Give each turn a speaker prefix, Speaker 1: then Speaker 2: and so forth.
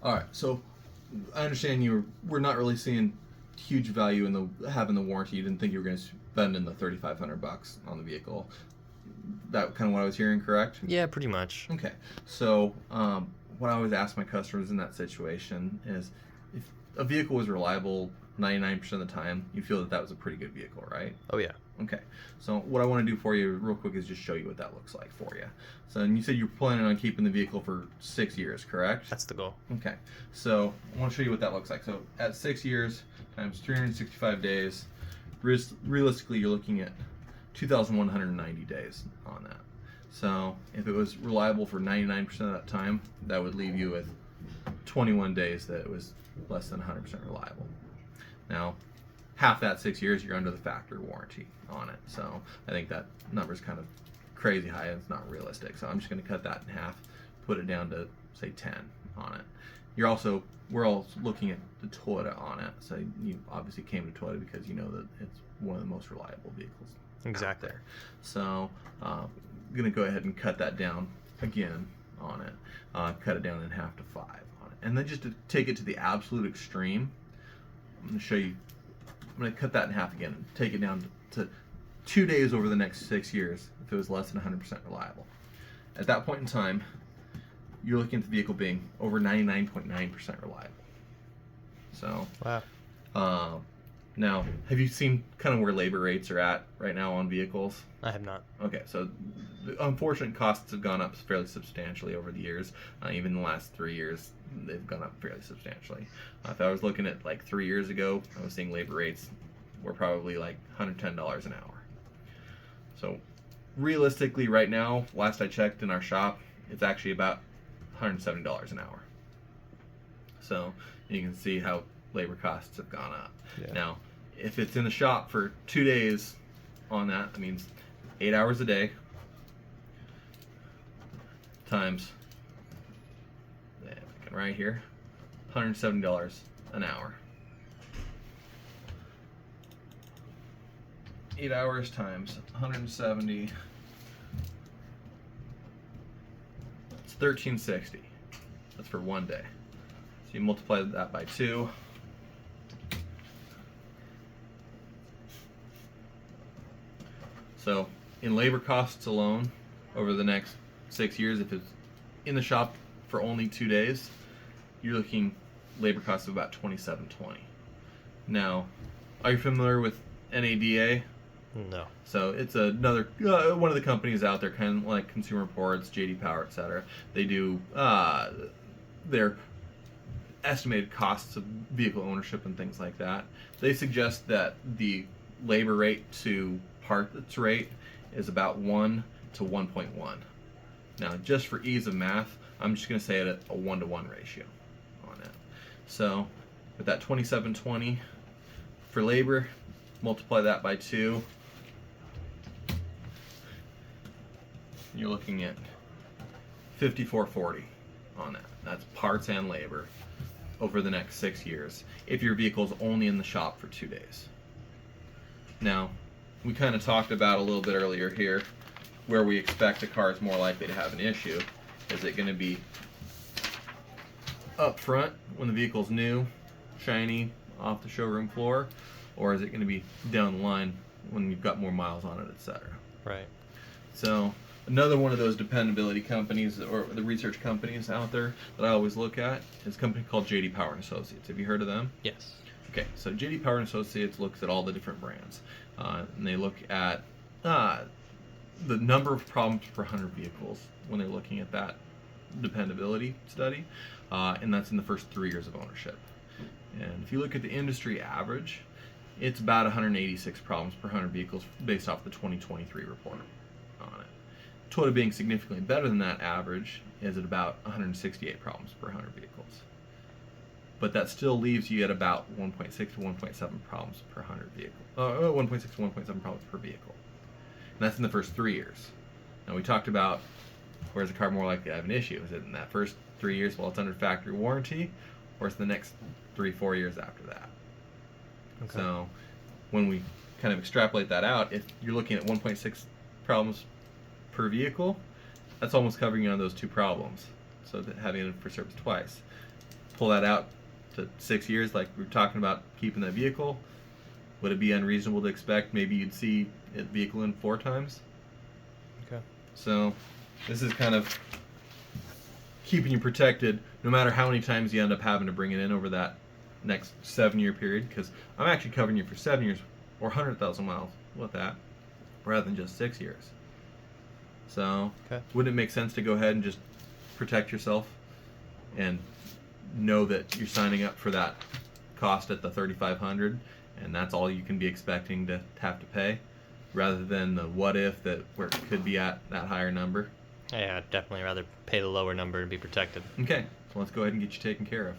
Speaker 1: All right, so I understand we're not really seeing huge value in the having the warranty. You didn't think you were going to spend in the $3,500 on the vehicle. That kind of what I was hearing, correct?
Speaker 2: Yeah, pretty much.
Speaker 1: Okay, so what I always ask my customers in that situation is, if a vehicle was reliable 99% of the time, you feel that that was a pretty good vehicle, right?
Speaker 2: Oh yeah.
Speaker 1: Okay, so what I want to do for you real quick is just show you what that looks like for you. So, and you said you're planning on keeping the vehicle for 6 years, correct?
Speaker 2: That's the goal.
Speaker 1: Okay, so I want to show you what that looks like. So at 6 years times 365 days, realistically you're looking at 2,190 days on that. So if it was reliable for 99% of that time, that would leave you with 21 days that it was less than 100% reliable. Now, half that 6 years, you're under the factory warranty on it. So I think that number's kind of crazy high. It's not realistic. So I'm just going to cut that in half, put it down to say 10 on it. We're also looking at the Toyota on it. So you obviously came to Toyota because you know that it's one of the most reliable vehicles
Speaker 2: Exactly.
Speaker 1: out there. So I'm going to go ahead and cut that down again on it. Cut it down in half to 5 on it. And then just to take it to the absolute extreme, I'm going to show you. I'm going to cut that in half again and take it down to 2 days over the next 6 years if it was less than 100% reliable. At that point in time, you're looking at the vehicle being over 99.9% reliable. So,
Speaker 2: Wow.
Speaker 1: now, have you seen kind of where labor rates are at right now on vehicles?
Speaker 2: I have not.
Speaker 1: Okay, so the unfortunate costs have gone up fairly substantially over the years. Even in the last 3 years, they've gone up fairly substantially. If I was looking at like 3 years ago, I was seeing labor rates were probably like $110 an hour. So realistically, right now, last I checked in our shop, it's actually about $170 an hour. So you can see how labor costs have gone up.
Speaker 2: Yeah.
Speaker 1: Now, if it's in the shop for 2 days on that means 8 hours a day times, right here, $170 an hour. 8 hours times 170, it's $1,360. That's for 1 day. So you multiply that by 2. So in labor costs alone, over the next 6 years, if it's in the shop for only 2 days, you're looking labor costs of about $2,720. Now, are you familiar with NADA?
Speaker 2: No.
Speaker 1: So it's another one of the companies out there, kind of like Consumer Reports, JD Power, etc. They do their estimated costs of vehicle ownership and things like that. They suggest that the labor rate to parts rate is about 1 to 1.1. Now, just for ease of math, I'm just going to say it at a 1-to-1 ratio on it. So with that 2720 for labor, multiply that by 2. You're looking at 5440 on that. That's parts and labor over the next 6 years if your vehicle's only in the shop for 2 days. Now, we kind of talked about a little bit earlier here where we expect a car is more likely to have an issue. Is it going to be up front when the vehicle's new, shiny, off the showroom floor, or is it going to be down the line when you've got more miles on it, etc.?
Speaker 2: Right.
Speaker 1: So another one of those dependability companies or the research companies out there that I always look at is a company called JD Power and Associates. Have you heard of them?
Speaker 2: Yes.
Speaker 1: Okay, so JD Power and Associates looks at all the different brands, and they look at the number of problems per 100 vehicles when they're looking at that dependability study, and that's in the first 3 years of ownership. And if you look at the industry average, it's about 186 problems per 100 vehicles based off the 2023 report on it. Toyota being significantly better than that average is at about 168 problems per 100 vehicles. But that still leaves you at about 1.6 to 1.7 problems per 100 vehicle. 1.6 to 1.7 problems per vehicle. And that's in the first 3 years. Now we talked about where's the car more likely to have an issue. Is it in that first 3 years while it's under factory warranty, or is it the next 3-4 years after that?
Speaker 2: Okay.
Speaker 1: So when we kind of extrapolate that out, if you're looking at 1.6 problems per vehicle, that's almost covering you on those 2 problems. So that having it for service twice. pull that out to 6 years, like we were talking about keeping that vehicle, would it be unreasonable to expect maybe you'd see a vehicle in 4 times?
Speaker 2: Okay.
Speaker 1: So this is kind of keeping you protected no matter how many times you end up having to bring it in over that next 7-year period, because I'm actually covering you for 7 years or 100,000 miles with that rather than just 6 years. So
Speaker 2: Okay.
Speaker 1: wouldn't it make sense to go ahead and just protect yourself and know that you're signing up for that cost at the 3,500 and that's all you can be expecting to have to pay, rather than the what if that where it could be at that higher number?
Speaker 2: Yeah, I'd definitely rather pay the lower number and be protected.
Speaker 1: Okay, so let's go ahead and get you taken care of.